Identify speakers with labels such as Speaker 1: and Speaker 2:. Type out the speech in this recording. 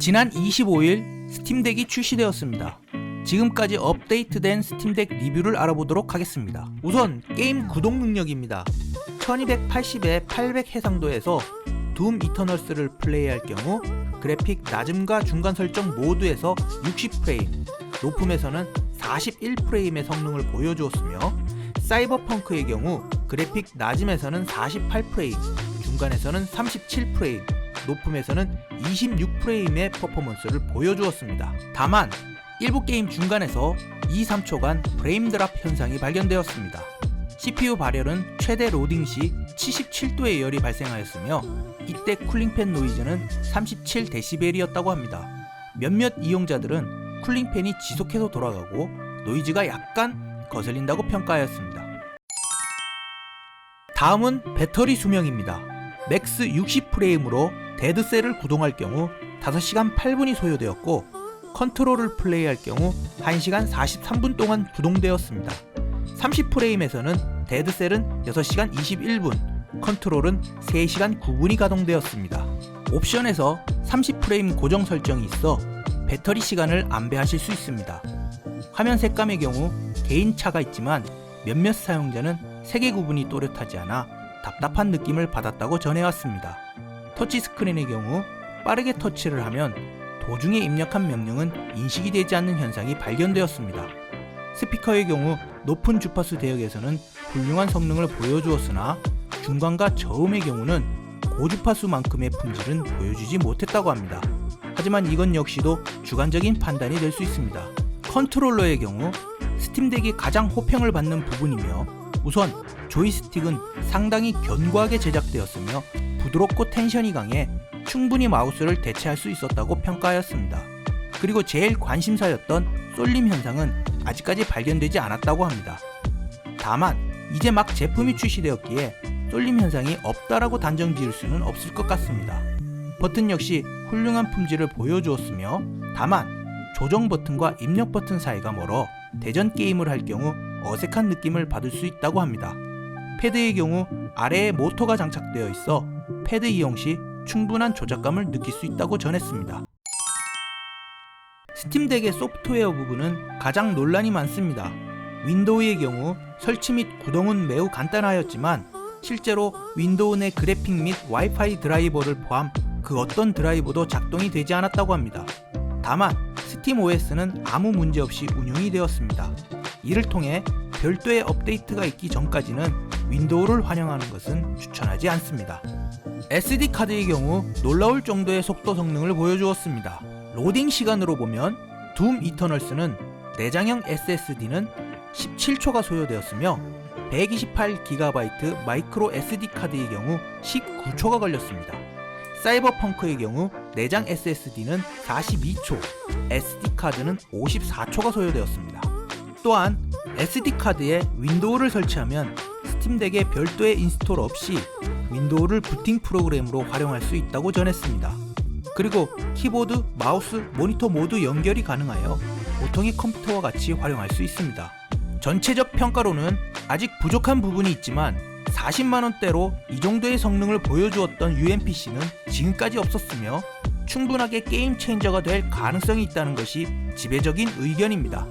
Speaker 1: 지난 25일 스팀덱이 출시되었습니다. 지금까지 업데이트된 스팀덱 리뷰를 알아보도록 하겠습니다. 우선 게임 구동 능력입니다. 1280에 800 해상도에서 둠 이터널스를 플레이할 경우 그래픽 낮음과 중간 설정 모두에서 60프레임, 높음에서는 41프레임의 성능을 보여주었으며 사이버펑크의 경우 그래픽 낮음에서는 48프레임, 중간에서는 37프레임, 높음에서는 26프레임의 퍼포먼스를 보여주었습니다. 다만 일부 게임 중간에서 2-3초간 프레임 드랍 현상이 발견되었습니다. CPU 발열은 최대 로딩 시 77도의 열이 발생하였으며 이때 쿨링팬 노이즈는 37dB이었다고 합니다. 몇몇 이용자들은 쿨링팬이 지속해서 돌아가고 노이즈가 약간 거슬린다고 평가하였습니다. 다음은 배터리 수명입니다. 맥스 60프레임으로 데드셀을 구동할 경우 5시간 8분이 소요되었고 컨트롤을 플레이할 경우 1시간 43분 동안 구동되었습니다. 30프레임에서는 데드셀은 6시간 21분, 컨트롤은 3시간 9분이 가동되었습니다. 옵션에서 30프레임 고정 설정이 있어 배터리 시간을 안배하실 수 있습니다. 화면 색감의 경우 개인차가 있지만 몇몇 사용자는 색의 구분이 또렷하지 않아 답답한 느낌을 받았다고 전해왔습니다. 터치 스크린의 경우 빠르게 터치를 하면 도중에 입력한 명령은 인식이 되지 않는 현상이 발견되었습니다. 스피커의 경우 높은 주파수 대역에서는 훌륭한 성능을 보여주었으나 중간과 저음의 경우는 고주파수만큼의 품질은 보여주지 못했다고 합니다. 하지만 이건 역시도 주관적인 판단이 될 수 있습니다. 컨트롤러의 경우 스팀덱이 가장 호평을 받는 부분이며 우선 조이스틱은 상당히 견고하게 제작되었으며 부드럽고 텐션이 강해 충분히 마우스를 대체할 수 있었다고 평가하였습니다. 그리고 제일 관심사였던 쏠림 현상은 아직까지 발견되지 않았다고 합니다. 다만 이제 막 제품이 출시되었기에 쏠림 현상이 없다라고 단정 지을 수는 없을 것 같습니다. 버튼 역시 훌륭한 품질을 보여주었으며 다만 조정 버튼과 입력 버튼 사이가 멀어 대전 게임을 할 경우 어색한 느낌을 받을 수 있다고 합니다. 패드의 경우 아래에 모터가 장착되어 있어 패드 이용 시 충분한 조작감을 느낄 수 있다고 전했습니다. 스팀덱의 소프트웨어 부분은 가장 논란이 많습니다. 윈도우의 경우 설치 및 구동은 매우 간단하였지만 실제로 윈도우 내 그래픽 및 와이파이 드라이버를 포함 그 어떤 드라이버도 작동이 되지 않았다고 합니다. 다만 스팀 OS는 아무 문제 없이 운영이 되었습니다. 이를 통해 별도의 업데이트가 있기 전까지는 윈도우를 환영하는 것은 추천하지 않습니다. SD카드의 경우 놀라울 정도의 속도 성능을 보여주었습니다. 로딩 시간으로 보면 둠 이터널스는 내장형 SSD는 17초가 소요되었으며 128GB 마이크로 SD카드의 경우 19초가 걸렸습니다. 사이버펑크의 경우 내장 SSD는 42초, SD카드는 54초가 소요되었습니다. 또한 SD카드에 윈도우를 설치하면 스팀덱에 별도의 인스톨 없이 윈도우를 부팅 프로그램으로 활용할 수 있다고 전했습니다. 그리고 키보드, 마우스, 모니터 모두 연결이 가능하여 보통의 컴퓨터와 같이 활용할 수 있습니다. 전체적 평가로는 아직 부족한 부분이 있지만 40만원대로 이 정도의 성능을 보여주었던 UMPC는 지금까지 없었으며 충분하게 게임 체인저가 될 가능성이 있다는 것이 지배적인 의견입니다.